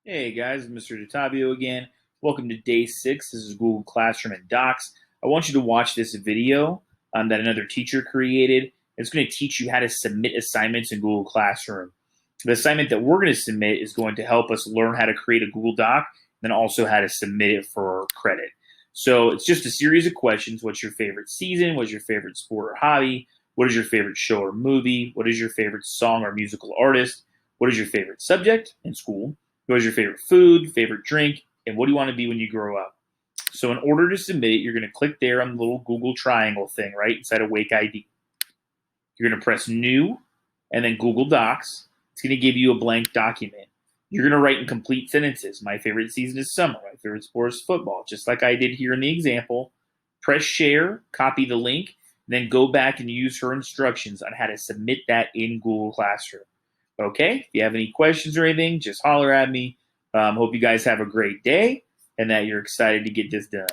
Hey guys, Mr. DeTavio again. Welcome to day 6. This is Google Classroom and Docs. I want you to watch this video that another teacher created. It's going to teach you how to submit assignments in Google Classroom. The assignment that we're going to submit is going to help us learn how to create a Google Doc and then also how to submit it for credit. So it's just a series of questions. What's your favorite season? What's your favorite sport or hobby? What is your favorite show or movie? What is your favorite song or musical artist? What is your favorite subject in school? What is your favorite food, favorite drink, and what do you want to be when you grow up? So in order to submit it, you're going to click there on the little Google triangle thing, right, inside of Wake ID. You're going to press New, and then Google Docs. It's going to give you a blank document. You're going to write in complete sentences. My favorite season is summer. My favorite sport is football, just like I did here in the example. Press Share, copy the link, then go back and use her instructions on how to submit that in Google Classroom. Okay, if you have any questions or anything, just holler at me. Hope you guys have a great day and that you're excited to get this done.